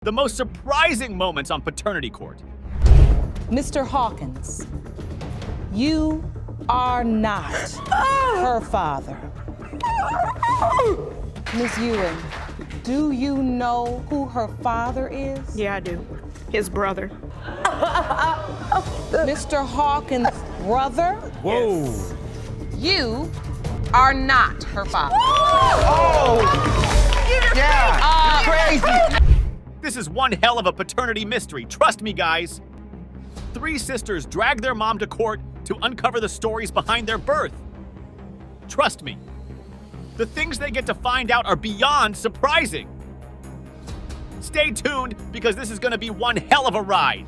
The most surprising moments on paternity court. Mr. Hawkins, you are not her father. Ms. Ewing, do you know who her father is? Yeah, I do. His brother. Mr. Hawkins' brother? Whoa. Yes. You are not her father. Oh! Yeah, crazy. This is one hell of a paternity mystery. Trust me, guys. 3 sisters drag their mom to court to uncover the stories behind their birth. Trust me. The things they get to find out are beyond surprising. Stay tuned because this is going to be one hell of a ride.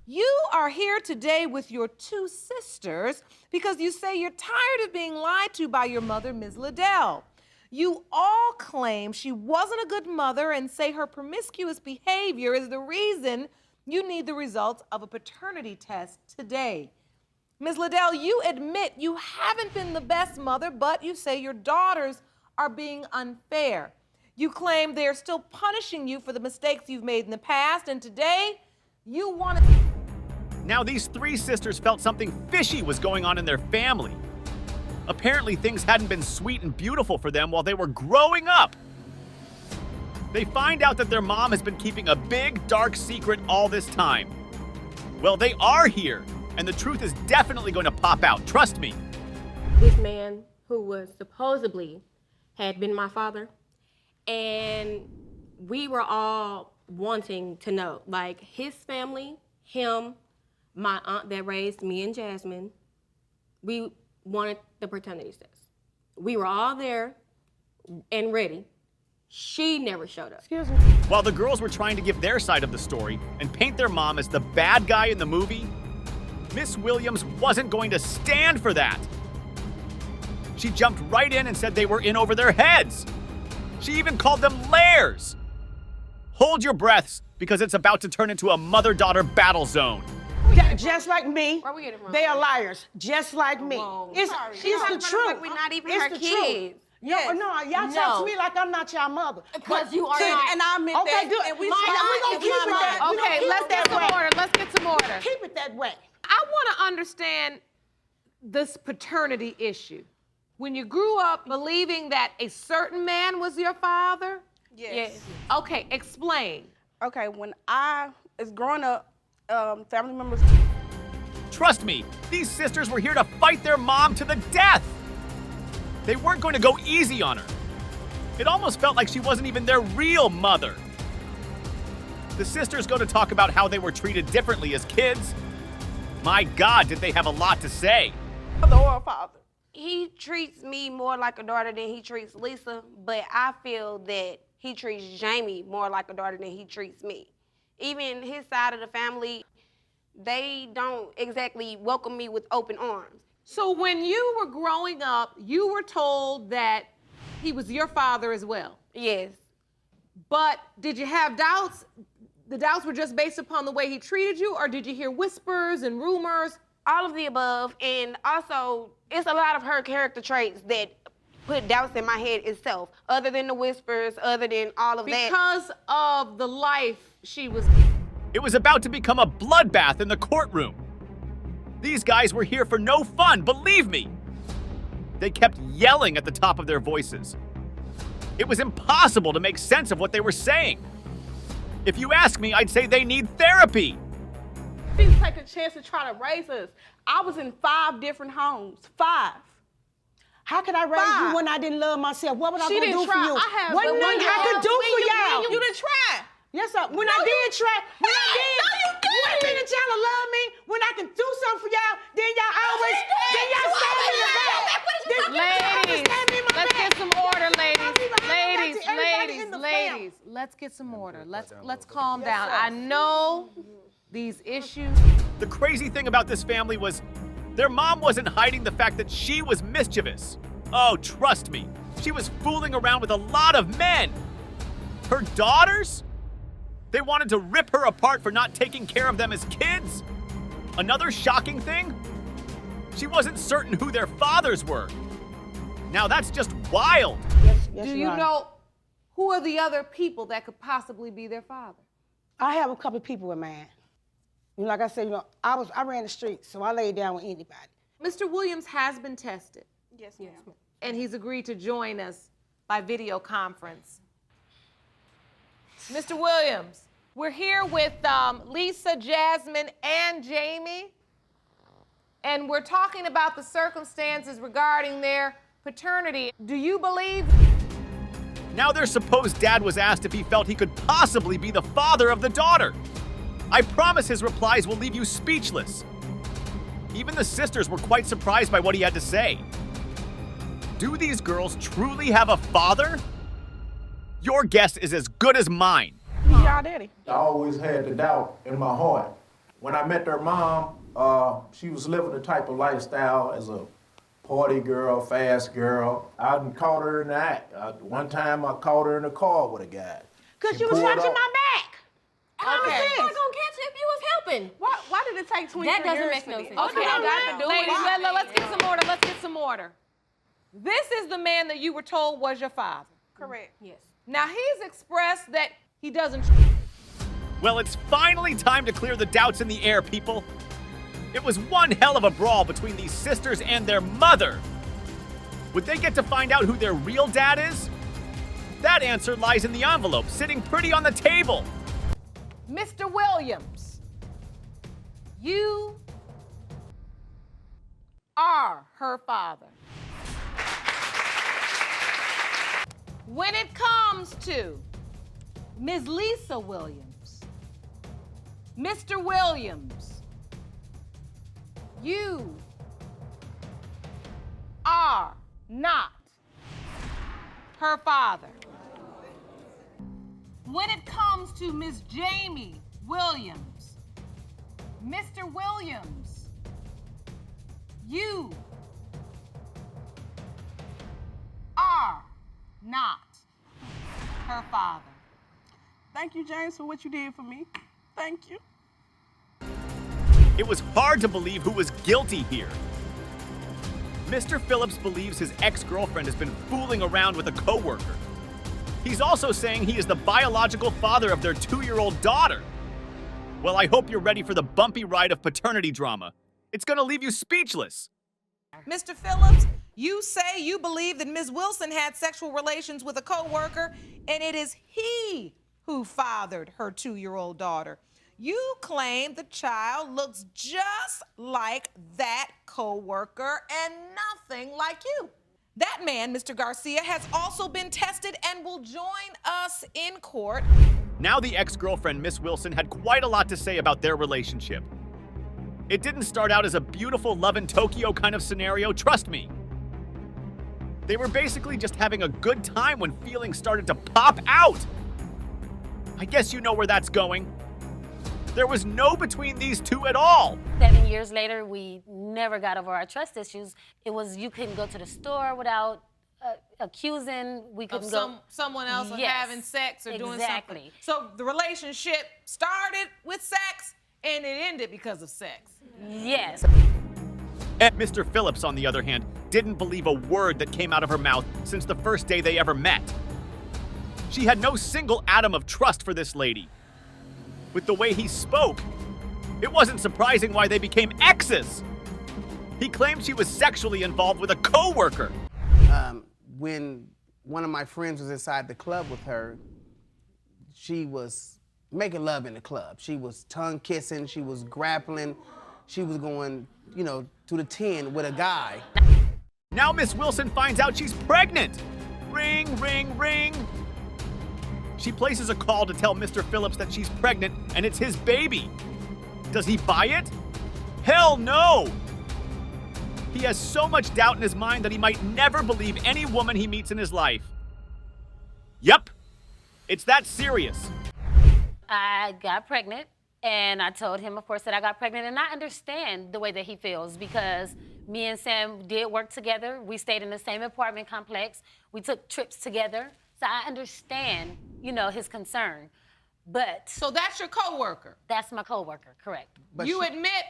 You are here today with your 2 sisters because you say you're tired of being lied to by your mother, Ms. Liddell. You all claim she wasn't a good mother and say her promiscuous behavior is the reason you need the results of a paternity test today. Ms. Liddell, you admit you haven't been the best mother, but you say your daughters are being unfair. You claim they're still punishing you for the mistakes you've made in the past, and today you want to... Now, these 3 sisters felt something fishy was going on in their family. Apparently, things hadn't been sweet and beautiful for them while they were growing up. They find out that their mom has been keeping a big, dark secret all this time. Well, they are here, and the truth is definitely going to pop out. Trust me. This man who was supposedly had been my father, and we were all wanting to know, like his family, him, my aunt that raised me and Jasmine, we wanted the paternity test. We were all there and ready. She never showed up. Excuse me. While the girls were trying to give their side of the story and paint their mom as the bad guy in the movie, Miss Williams wasn't going to stand for that. She jumped right in and said they were in over their heads. She even called them lairs. Hold your breaths because it's about to turn into a mother-daughter battle zone. Yeah, just like me, Where we get it from? they are liars, just like me. Whoa. It's She's the talking truth. like we're not even It's her the kids. truth. No, y'all talk to me like I'm not your mother. Because you are See, not. and I meant Okay, that. good. And we My gonna aunt keep is it my that. mother. We gonna Okay, keep let's it get that some way. order. Let's get some order. Keep it that way. I want to understand this paternity issue. When you grew up believing that a certain man was your father? Yes. Okay, explain. Okay, when I was growing up, family members. Trust me, these sisters were here to fight their mom to the death. They weren't going to go easy on her. It almost felt like she wasn't even their real mother. The sisters go to talk about how they were treated differently as kids. My God, did they have a lot to say. Mother or father. He treats me more like a daughter than he treats Lisa, but I feel that he treats Jamie more like a daughter than he treats me. Even his side of the family, they don't exactly welcome me with open arms. So when you were growing up, you were told that he was your father as well. Yes. But did you have doubts? The doubts were just based upon the way he treated you, or did you hear whispers and rumors? All of the above, and also, it's a lot of her character traits that put doubts in my head itself, other than the whispers, other than all of that. Because of the life she was... It was about to become a bloodbath in the courtroom. These guys were here for no fun, believe me. They kept yelling at the top of their voices. It was impossible to make sense of what they were saying. If you ask me, I'd say they need therapy. Please take a chance to try to raise us. I was in 5 different homes. 5. How could I raise you when I didn't love myself? What was I She gonna didn't do try. for you? I have Wasn't the nothing one I could do for y'all. You didn't try. Yes, sir. When I did try, when I did, No, you didn't. wait a minute, y'all will love me. When I can do something for y'all, then y'all always, then y'all stab me in the back. Ladies, let's get some order, ladies. Everybody in the Ladies, let's get some order. Let's calm down. I know these issues. The crazy thing about this family was their mom wasn't hiding the fact that she was mischievous. Oh, trust me, she was fooling around with a lot of men. Her daughters? They wanted to rip her apart for not taking care of them as kids. Another shocking thing? She wasn't certain who their fathers were. Now that's just wild. Yes, Do you are. know Who are the other people that could possibly be their father? I have a couple of people in mind. You know, like I said, you know, I ran the streets, so I laid down with anybody. Mr. Williams has been tested, Yes, ma'am. and he's agreed to join us by video conference. Mr. Williams, we're here with Lisa, Jasmine, and Jamie, and we're talking about the circumstances regarding their paternity. Do you believe? Now their supposed dad was asked if he felt he could possibly be the father of the daughter. I promise his replies will leave you speechless. Even the sisters were quite surprised by what he had to say. Do these girls truly have a father? Your guess is as good as mine. Y'all daddy. I always had the doubt in my heart. When I met their mom, she was living the type of lifestyle as a party girl, fast girl. I done caught her in the act. One time I caught her in the car with a guy. Because She you was pulled watching up. my back. How was Okay. I gonna catch it if you was helping? Why did it take 23 That doesn't years make for no this? sense. Okay, I got to do ladies, it. let's get some order. Let's get some order. This is the man that you were told was your father. Correct. Yes. Now he's expressed that he doesn't. Well, it's finally time to clear the doubts in the air, people. It was one hell of a brawl between these sisters and their mother. Would they get to find out who their real dad is? That answer lies in the envelope, sitting pretty on the table. Mr. Williams, you are her father. When it comes to Ms. Lisa Williams, Mr. Williams, you are not her father. When it comes to Miss Jamie Williams, Mr. Williams, you are not her father. Thank you, James, for what you did for me. Thank you. It was hard to believe who was guilty here. Mr. Phillips believes his ex-girlfriend has been fooling around with a coworker. He's also saying he is the biological father of their 2-year-old daughter. Well, I hope you're ready for the bumpy ride of paternity drama. It's gonna leave you speechless. Mr. Phillips, you say you believe that Ms. Wilson had sexual relations with a coworker, and it is he who fathered her 2-year-old daughter. You claim the child looks just like that coworker and nothing like you. That man, Mr. Garcia, has also been tested and will join us in court. Now the ex-girlfriend, Miss Wilson, had quite a lot to say about their relationship. It didn't start out as a beautiful love in Tokyo kind of scenario, trust me. They were basically just having a good time when feelings started to pop out. I guess you know where that's going. There was no between these two at all. 7 years later, we never got over our trust issues. It was you couldn't go to the store without accusing. We couldn't go. Someone else Yes, having sex or doing something. exactly. So the relationship started with sex and it ended because of sex. Yes. And Mr. Phillips, on the other hand, didn't believe a word that came out of her mouth since the first day they ever met. She had no single atom of trust for this lady. With the way he spoke, it wasn't surprising why they became exes. He claimed she was sexually involved with a coworker. When one of my friends was inside the club with her, she was making love in the club. She was tongue kissing, she was grappling, she was going, you know, to the 10 with a guy. Now Miss Wilson finds out she's pregnant. Ring, ring, ring. She places a call to tell Mr. Phillips that she's pregnant and it's his baby. Does he buy it? Hell no! He has so much doubt in his mind that he might never believe any woman he meets in his life. Yep, it's that serious. I got pregnant, and I told him, of course, that I got pregnant, and I understand the way that he feels because me and Sam did work together. We stayed in the same apartment complex. We took trips together, so I understand, you know, his concern. But So that's your coworker. that's my coworker, correct? But You she- admit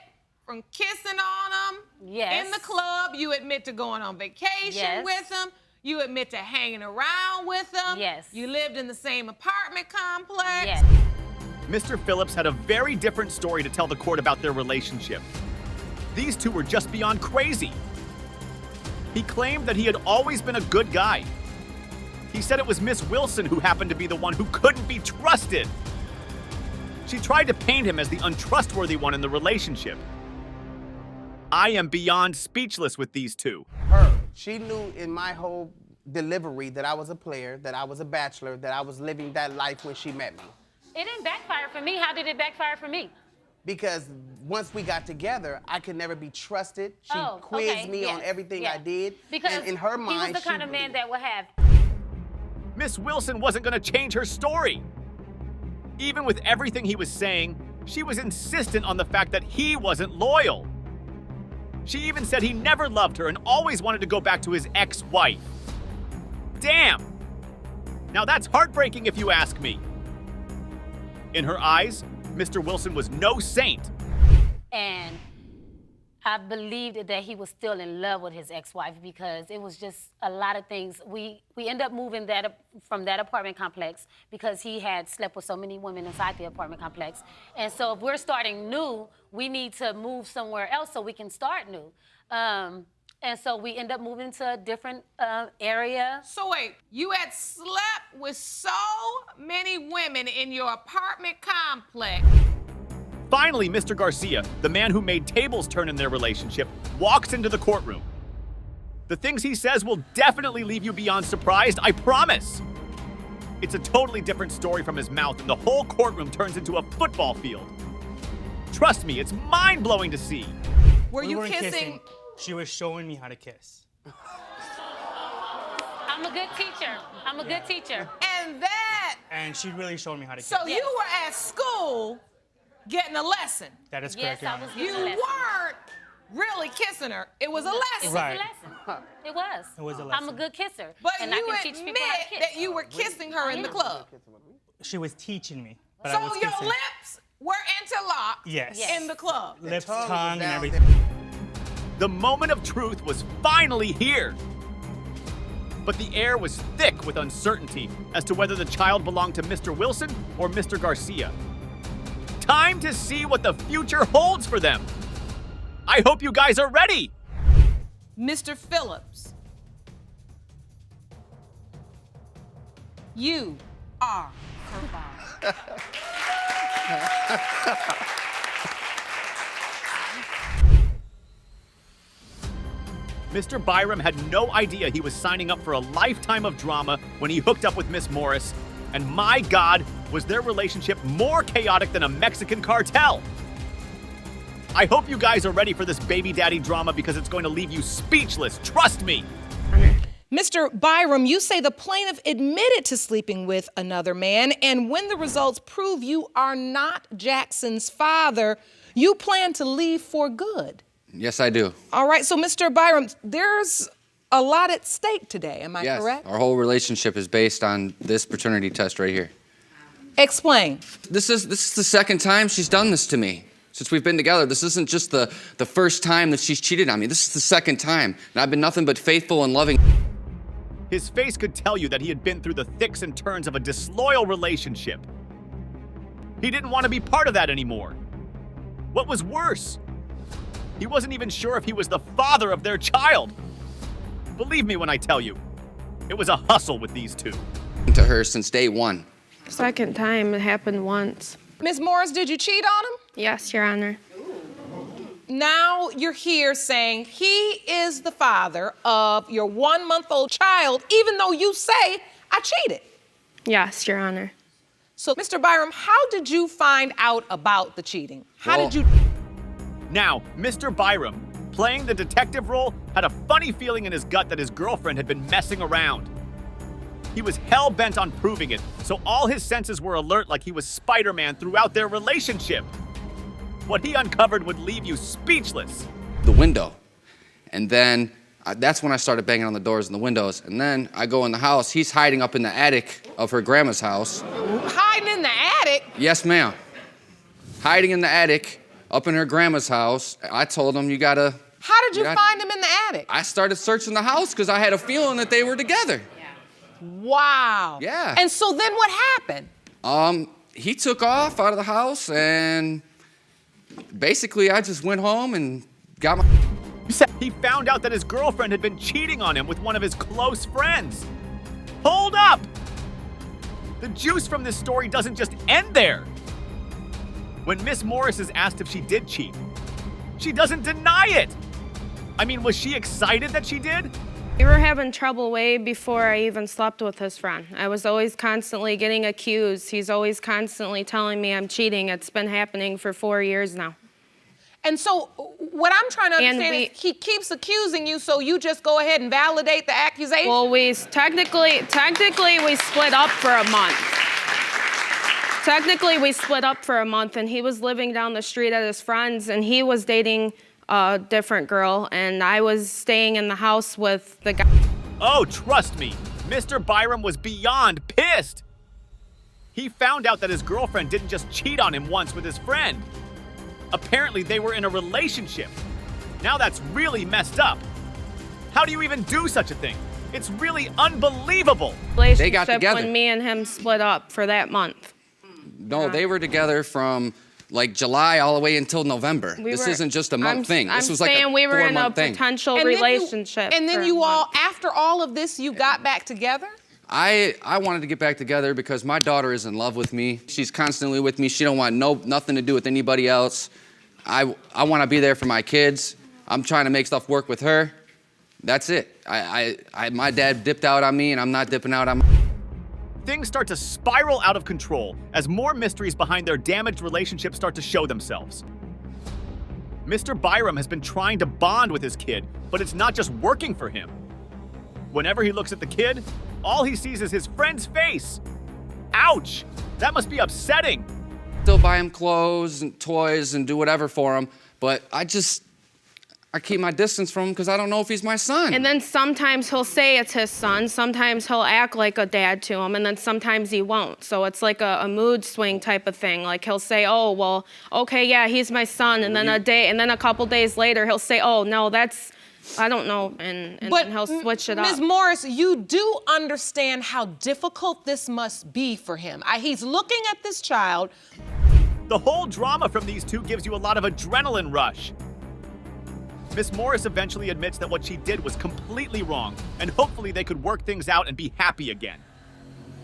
from kissing on him Yes. in the club, you admit to going on vacation Yes. with him, You admit to hanging around with him. Yes. You lived in the same apartment complex. Yes. Mr. Phillips had a very different story to tell the court about their relationship. These two were just beyond crazy. He claimed that he had always been a good guy. He said it was Miss Wilson who happened to be the one who couldn't be trusted. She tried to paint him as the untrustworthy one in the relationship. I am beyond speechless with these two. She knew in my whole delivery that I was a player, that I was a bachelor, that I was living that life when she met me. It didn't backfire for me. How did it backfire for me? Because once we got together, I could never be trusted. She quizzed me on everything I did. Because and in her mind, he was the kind of man that would have. Miss Wilson wasn't going to change her story. Even with everything he was saying, she was insistent on the fact that he wasn't loyal. She even said he never loved her and always wanted to go back to his ex-wife. Damn! Now that's heartbreaking if you ask me. In her eyes, Mr. Wilson was no saint. And I believed that he was still in love with his ex-wife because it was just a lot of things. We ended up moving from that apartment complex because he had slept with so many women inside the apartment complex. And so if we're starting new, we need to move somewhere else so we can start new. And so we end up moving to a different area. So wait, you had slept with so many women in your apartment complex. Finally, Mr. Garcia, the man who made tables turn in their relationship, walks into the courtroom. The things he says will definitely leave you beyond surprised, I promise. It's a totally different story from his mouth, and the whole courtroom turns into a football field. Trust me, it's mind-blowing to see. Were you kissing? She was showing me how to kiss. I'm a good teacher. I'm a good teacher. And she really showed me how to kiss. So you were at school getting a lesson. That is correct, Yes, I was You getting a lesson. weren't really kissing her. It was a lesson. It was Right. a lesson. It was. It was a I'm lesson. a good kisser. But and you I can teach admit people how to kiss. that you were kissing her in the club. She was teaching me, but So I was your kissing. lips were interlocked Yes. in the club. Lips, tongue was tongue, and down everything. The moment of truth was finally here. But the air was thick with uncertainty as to whether the child belonged to Mr. Wilson or Mr. Garcia. Time to see what the future holds for them. I hope you guys are ready. Mr. Phillips, you are her father. Mr. Byram had no idea he was signing up for a lifetime of drama when he hooked up with Miss Morris. And my God, was their relationship more chaotic than a Mexican cartel. I hope you guys are ready for this baby daddy drama because it's going to leave you speechless, trust me. Mr. Byram, you say the plaintiff admitted to sleeping with another man, and when the results prove you are not Jackson's father, you plan to leave for good. Yes, I do. All right, so Mr. Byram, there's a lot at stake today, am I correct? Our whole relationship is based on this paternity test right here. Explain. This is the second time she's done this to me since we've been together. This isn't just the first time that she's cheated on me. This is the second time, and I've been nothing but faithful and loving. His face could tell you that he had been through the thicks and turns of a disloyal relationship. He didn't want to be part of that anymore. What was worse? He wasn't even sure if he was the father of their child. Believe me when I tell you, it was a hustle with these two. To her since day one. Second time, it happened once. Ms. Morris, did you cheat on him? Yes, Your Honor. Now you're here saying he is the father of your 1-month-old child, even though you say I cheated. Yes, Your Honor. So, Mr. Byram, how did you find out about the cheating? How did you... Now, Mr. Byram, playing the detective role, had a funny feeling in his gut that his girlfriend had been messing around. He was hell-bent on proving it, so all his senses were alert like he was Spider-Man throughout their relationship. What he uncovered would leave you speechless. The window. And then that's when I started banging on the doors and the windows. And then I go in the house. He's hiding up in the attic of her grandma's house. Hiding in the attic? Yes, ma'am. Hiding in the attic up in her grandma's house. I told him, you gotta... How did you find him in the attic? dramatic. I started searching the house because I had a feeling that they were together. Wow. Yeah. And so then what happened? He took off out of the house, and basically I just went home and got my... He found out that his girlfriend had been cheating on him with one of his close friends. Hold up! The juice from this story doesn't just end there. When Miss Morris is asked if she did cheat, she doesn't deny it. I mean, was she excited that she did? We were having trouble way before I even slept with his friend. I was always constantly getting accused. He's always constantly telling me I'm cheating. It's been happening for 4 years now. And so what I'm trying to understand is he keeps accusing you, so you just go ahead and validate the accusation? Well, technically we split up for a month. Technically, we split up for a month, and he was living down the street at his friend's, and he was dating a different girl, and I was staying in the house with the guy. Oh, trust me, Mr. Byram was beyond pissed. He found out that his girlfriend didn't just cheat on him once with his friend. Apparently, they were in a relationship. Now that's really messed up. How do you even do such a thing? It's really unbelievable. They got together when me and him split up for that month. No, they were together from like July all the way until November. This isn't just a month thing. This was like a 4-month thing. We were in a potential relationship. And then you all, after all of this, you got back together? I wanted to get back together because my daughter is in love with me. She's constantly with me. She don't want nothing to do with anybody else. I want to be there for my kids. I'm trying to make stuff work with her. That's it. My dad dipped out on me, and I'm not dipping out on. Things start to spiral out of control as more mysteries behind their damaged relationship start to show themselves. Mr. Byram has been trying to bond with his kid, but it's not just working for him. Whenever he looks at the kid, all he sees is his friend's face. Ouch! That must be upsetting. Still buy him clothes and toys and do whatever for him, but I keep my distance from him because I don't know if he's my son. And then sometimes he'll say it's his son, sometimes he'll act like a dad to him, and then sometimes he won't. So it's like a mood swing type of thing. Like he'll say, oh, well, okay, yeah, he's my son, and then a couple days later he'll say, oh, no, that's, I don't know, and then he'll switch it up. Ms. Morris, you do understand how difficult this must be for him. He's looking at this child. The whole drama from these two gives you a lot of adrenaline rush. Miss Morris eventually admits that what she did was completely wrong, and hopefully they could work things out and be happy again.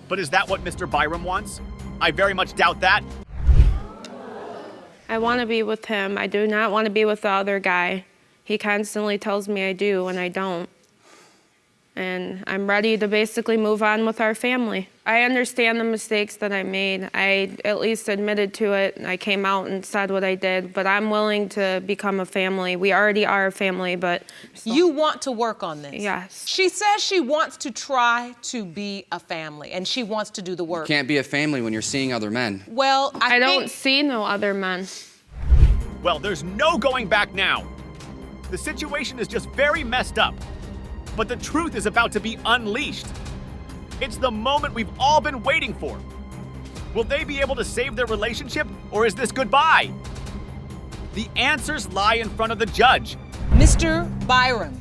But is that what Mr. Byram wants? I very much doubt that. I want to be with him. I do not want to be with the other guy. He constantly tells me I do, and I don't. And I'm ready to basically move on with our family. I understand the mistakes that I made. I at least admitted to it. I came out and said what I did, but I'm willing to become a family. We already are a family, but... You want to work on this? Yes. She says she wants to try to be a family, and she wants to do the work. You can't be a family when you're seeing other men. Well, I don't see no other men. Well, there's no going back now. The situation is just very messed up. But the truth is about to be unleashed. It's the moment we've all been waiting for. Will they be able to save their relationship, or is this goodbye? The answers lie in front of the judge. Mr. Byram,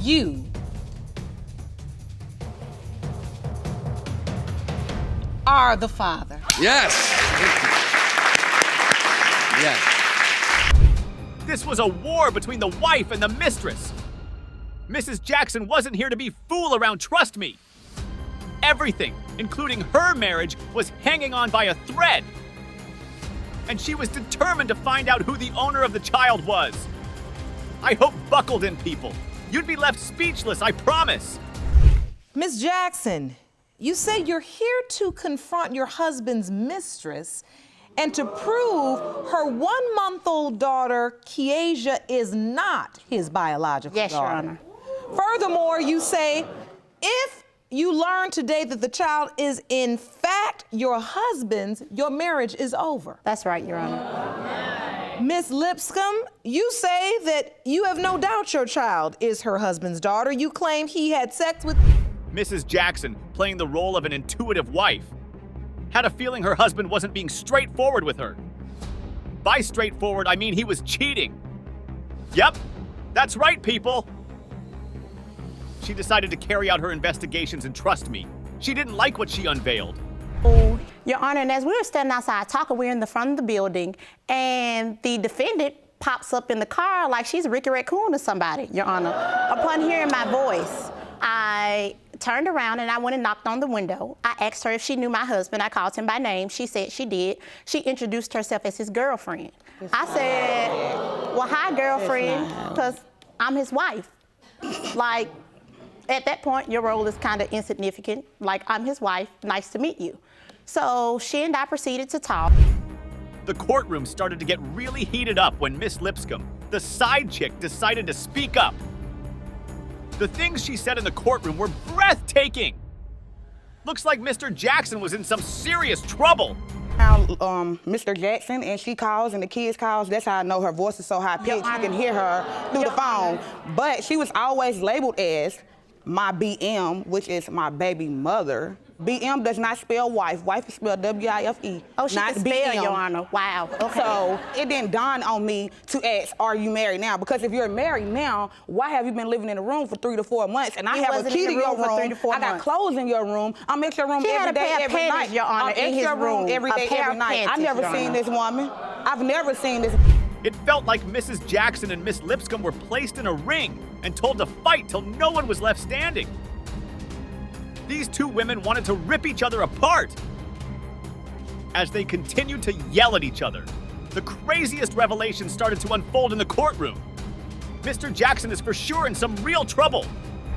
you are the father. Yes. Yes. This was a war between the wife and the mistress. Mrs. Jackson wasn't here to be fool around, trust me. Everything, including her marriage, was hanging on by a thread. And she was determined to find out who the owner of the child was. I hope buckled in people. You'd be left speechless, I promise. Miss Jackson, you say you're here to confront your husband's mistress and to prove her 1-month-old daughter, Kiesha, is not his biological daughter. Yes, Your Honor. Furthermore, you say, if you learn today that the child is in fact your husband's, your marriage is over. That's right, Your Honor. Miss Lipscomb, you say that you have no doubt your child is her husband's daughter. You claim he had sex with... Mrs. Jackson, playing the role of an intuitive wife, had a feeling her husband wasn't being straightforward with her. By straightforward, I mean he was cheating. Yep, That's right, people. She decided to carry out her investigations, and trust me, she didn't like what she unveiled. Your Honor, and as we were standing outside talking, we were in the front of the building, and the defendant pops up in the car like she's Ricky Raccoon or somebody, Your Honor. Upon hearing my voice, I turned around and I went and knocked on the window. I asked her if she knew my husband. I called him by name. She said she did. She introduced herself as his girlfriend. I said, well, hi, girlfriend, because I'm his wife. Like, at that point, your role is kind of insignificant. Like, I'm his wife, nice to meet you. So she and I proceeded to talk. The courtroom started to get really heated up when Miss Lipscomb, the side chick, decided to speak up. The things she said in the courtroom were breathtaking. Looks like Mr. Jackson was in some serious trouble. Mr. Jackson, and she calls and the kids calls. That's how I know her voice is so high-pitched. You can hear her through the phone. But she was always labeled as my BM, which is my baby mother. BM does not spell wife. Wife is spelled W-I-F-E. Oh, she can spell, Your Honor. Wow. Okay. So it didn't dawn on me to ask, are you married now? Because if you're married now, why have you been living in a room for 3 to 4 months? And I have a key to your room. 3 to 4 I got clothes in your room. I'm at your room every day, every night. Your Honor, I'm in your room every day, every night. I've never seen this woman. I've never seen this. It felt like Mrs. Jackson and Miss Lipscomb were placed in a ring and told to fight till no one was left standing. These two women wanted to rip each other apart. As they continued to yell at each other, the craziest revelations started to unfold in the courtroom. Mr. Jackson is for sure in some real trouble.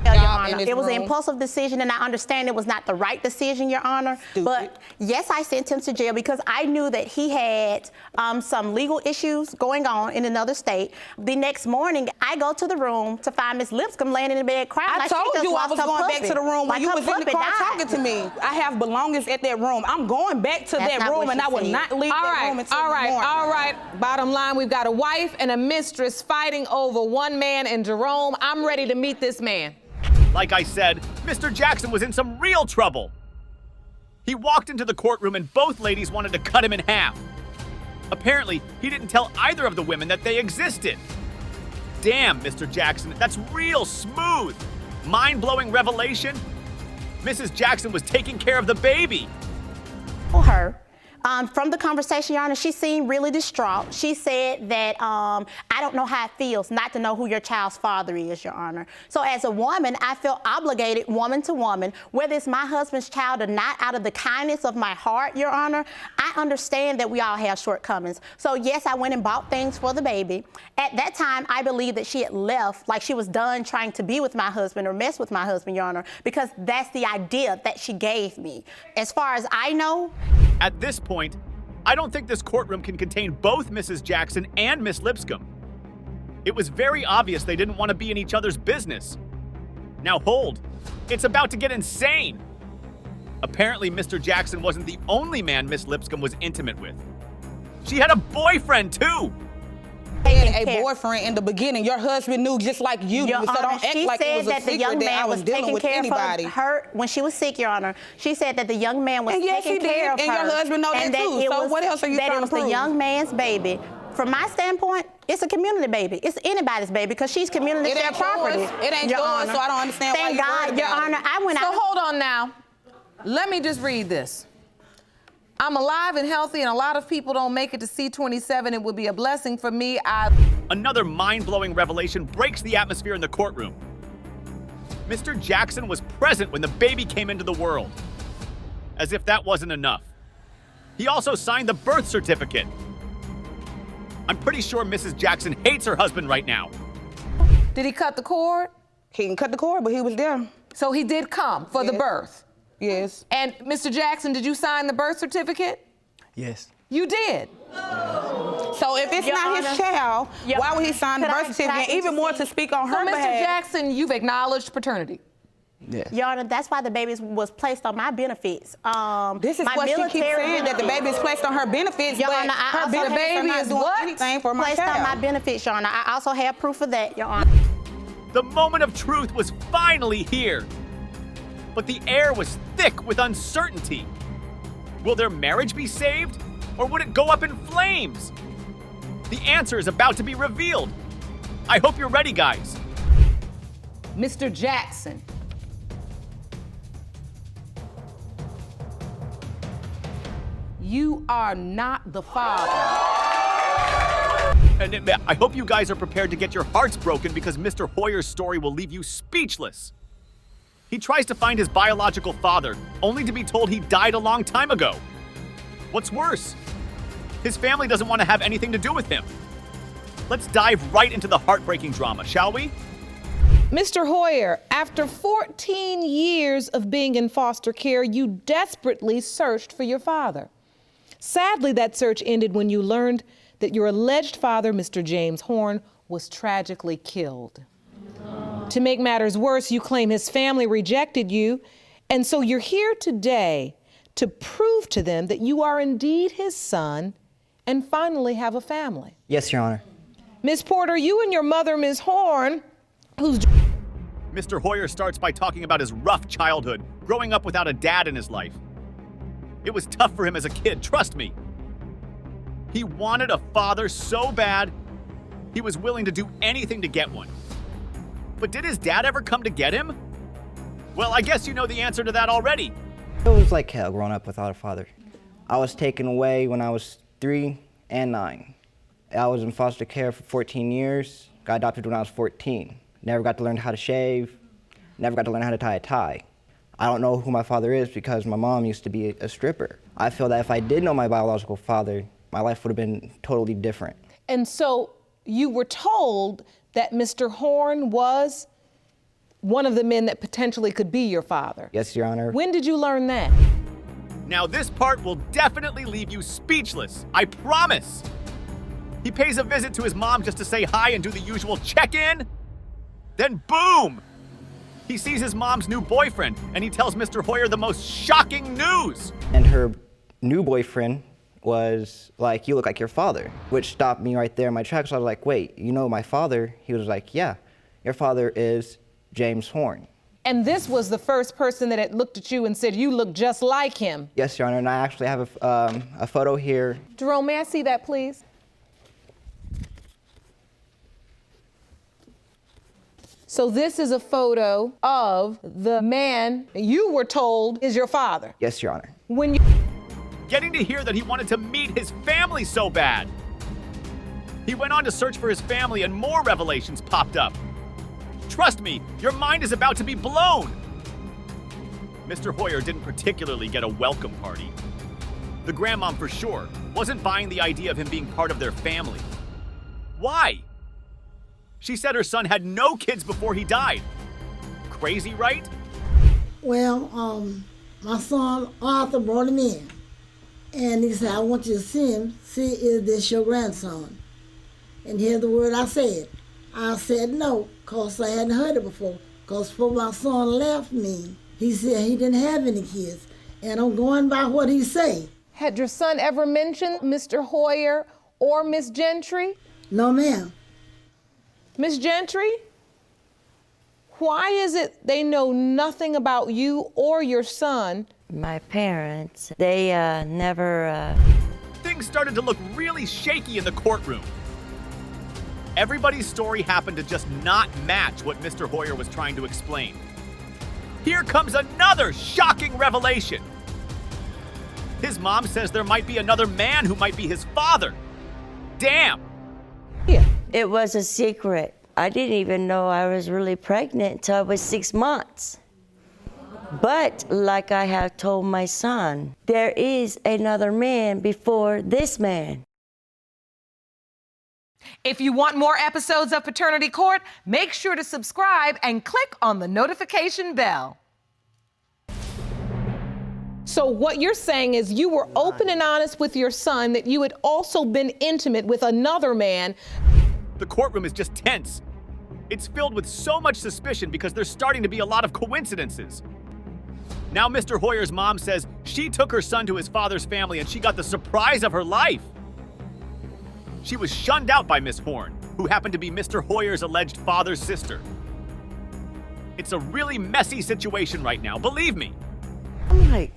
Your Honor, it was an impulsive decision, and I understand it was not the right decision, Your Honor. But yes, I sent him to jail because I knew that he had some legal issues going on in another state. The next morning, I go to the room to find Miss Lipscomb laying in the bed crying. I told you I was going back to the room when you was in the car talking to me. I have belongings at that room. I'm going back to that room, and I will not leave that room until the morning. All right. Bottom line, we've got a wife and a mistress fighting over one man in Jerome. I'm ready to meet this man. Like I said, Mr. Jackson was in some real trouble. He walked into the courtroom and both ladies wanted to cut him in half. Apparently, he didn't tell either of the women that they existed. Damn, Mr. Jackson, that's real smooth. Mind-blowing revelation. Mrs. Jackson was taking care of the baby. Her. From the conversation, Your Honor, she seemed really distraught. She said that, I don't know how it feels not to know who your child's father is, Your Honor. So as a woman, I feel obligated, woman to woman, whether it's my husband's child or not, out of the kindness of my heart, Your Honor, I understand that we all have shortcomings. So yes, I went and bought things for the baby. At that time, I believed that she had left, like she was done trying to be with my husband or mess with my husband, Your Honor, because that's the idea that she gave me. As far as I know, at this point, I don't think this courtroom can contain both Mrs. Jackson and Miss Lipscomb. It was very obvious they didn't want to be in each other's business. Now hold, it's about to get insane. Apparently, Mr. Jackson wasn't the only man Miss Lipscomb was intimate with. She had a boyfriend too. Had a boyfriend in the beginning. Your husband knew just like you knew, so don't act like it was a secret that I was dealing with anybody. Her when she was sick, Your Honor. She said that the young man was taking care of her. And your husband know that too. So what else are you trying to prove? That it was the young man's baby. From my standpoint, it's a community baby. It's anybody's baby because she's community property. It ain't yours, so I don't understand why you're worried about it. Your Honor, I went out. So hold on now. Let me just read this. I'm alive and healthy, and a lot of people don't make it to C27. It would be a blessing for me. Another mind-blowing revelation breaks the atmosphere in the courtroom. Mr. Jackson was present when the baby came into the world. As if that wasn't enough. He also signed the birth certificate. I'm pretty sure Mrs. Jackson hates her husband right now. Did he cut the cord? He didn't cut the cord, but he was there. So he did come for the birth? Yes. And Mr. Jackson, did you sign the birth certificate? Yes. You did? So if it's not his child, why would he sign the birth certificate? Even more to speak on her behalf. So Mr. Jackson, you've acknowledged paternity? Yes. Your Honor, that's why the baby was placed on my benefits. This is what she keeps saying, that the baby is placed on her benefits, Your but Honor, her benefits are not doing anything for my placed child. on my benefits, Your Honor. I also have proof of that, Your Honor. The moment of truth was finally here. But the air was thick with uncertainty. Will their marriage be saved, or would it go up in flames? The answer is about to be revealed. I hope you're ready, guys. Mr. Jackson. You are not the father. And I hope you guys are prepared to get your hearts broken because Mr. Hoyer's story will leave you speechless. He tries to find his biological father, only to be told he died a long time ago. What's worse, his family doesn't want to have anything to do with him. Let's dive right into the heartbreaking drama, shall we? Mr. Hoyer, after 14 years of being in foster care, you desperately searched for your father. Sadly, that search ended when you learned that your alleged father, Mr. James Horn, was tragically killed. To make matters worse, you claim his family rejected you, and so you're here today to prove to them that you are indeed his son and finally have a family. Yes, Your Honor. Miss Porter, you and your mother, Ms. Horn, who's... Mr. Hoyer starts by talking about his rough childhood, growing up without a dad in his life. It was tough for him as a kid, trust me. He wanted a father so bad, he was willing to do anything to get one. But did his dad ever come to get him? Well, I guess you know the answer to that already. It was like hell growing up without a father. I was taken away when I was 3 and 9. I was in foster care for 14 years, got adopted when I was 14. Never got to learn how to shave, never got to learn how to tie a tie. I don't know who my father is because my mom used to be a stripper. I feel that if I did know my biological father, my life would have been totally different. And so you were told that Mr. Horn was one of the men that potentially could be your father. Yes, Your Honor. When did you learn that? Now this part will definitely leave you speechless, I promise. He pays a visit to his mom just to say hi and do the usual check-in. Then boom! He sees his mom's new boyfriend and he tells Mr. Hoyer the most shocking news. And her new boyfriend was like, "You look like your father," which stopped me right there in my tracks. So I was like, wait, you know my father? He was like, yeah, your father is James Horn. And this was the first person that had looked at you and said, you look just like him. Yes, Your Honor, and I actually have a photo here. Jerome, may I see that, please? So this is a photo of the man you were told is your father. Yes, Your Honor. When you... Getting to hear that he wanted to meet his family so bad. He went on to search for his family and more revelations popped up. Trust me, your mind is about to be blown. Mr. Hoyer didn't particularly get a welcome party. The grandmom, for sure, wasn't buying the idea of him being part of their family. Why? She said her son had no kids before he died. Crazy, right? Well, my son Arthur brought him in. And he said, I want you to see him. See, is this your grandson? And here's the word I said. I said no, because I hadn't heard it before. Because before my son left me, he said he didn't have any kids. And I'm going by what he say. Had your son ever mentioned Mr. Hoyer or Miss Gentry? No, ma'am. Miss Gentry, why is it they know nothing about you or your son? My parents, they never... Things started to look really shaky in the courtroom. Everybody's story happened to just not match what Mr. Hoyer was trying to explain. Here comes another shocking revelation. His mom says there might be another man who might be his father. Damn. Yeah. It was a secret. I didn't even know I was really pregnant until I was 6 months. But like I have told my son, there is another man before this man. If you want more episodes of Paternity Court, make sure to subscribe and click on the notification bell. So what you're saying is you were open and honest with your son that you had also been intimate with another man. The courtroom is just tense. It's filled with so much suspicion because there's starting to be a lot of coincidences. Now Mr. Hoyer's mom says she took her son to his father's family and she got the surprise of her life. She was shunned out by Miss Horn, who happened to be Mr. Hoyer's alleged father's sister. It's a really messy situation right now, believe me. I'm like,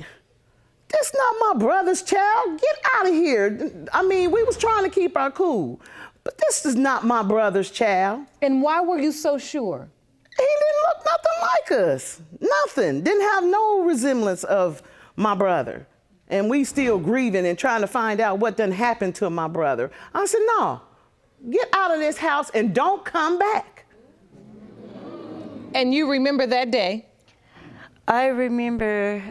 that's not my brother's child. Get out of here. I mean, we was trying to keep our cool. but this is not my brother's child. And why were you so sure? He didn't look nothing like us. Nothing. Didn't have no resemblance of my brother. And we still grieving and trying to find out what done happened to my brother. I said, no, get out of this house and don't come back. And you remember that day? I remember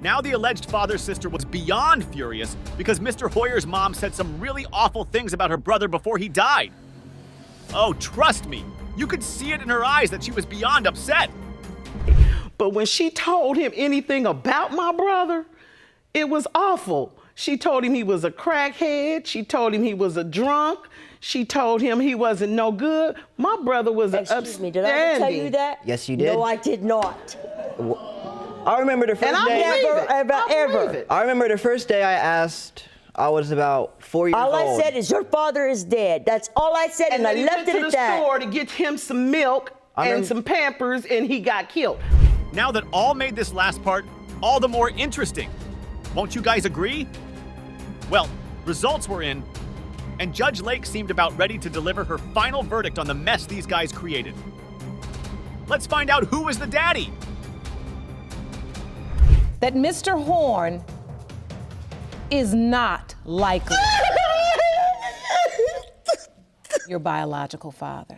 Now the alleged father's sister was beyond furious because Mr. Hoyer's mom said some really awful things about her brother before he died. Oh, trust me, you could see it in her eyes that she was beyond upset. But when she told him anything about my brother, it was awful. She told him he was a crackhead. She told him he was a drunk. She told him he wasn't no good. My brother was an upstanding. Excuse me, did I ever tell you that? Yes, you did. No, I did not. I remember the first day. I remember the first day I asked. I was about 4 years old. All I said is your father is dead. That's all I said, and I left it at that. He went to the store to get him some milk and some Pampers, and he got killed. Now that all made this last part all the more interesting, won't you guys agree? Well, results were in, and Judge Lake seemed about ready to deliver her final verdict on the mess these guys created. Let's find out who was the daddy. That Mr. Horn is not likely your biological father.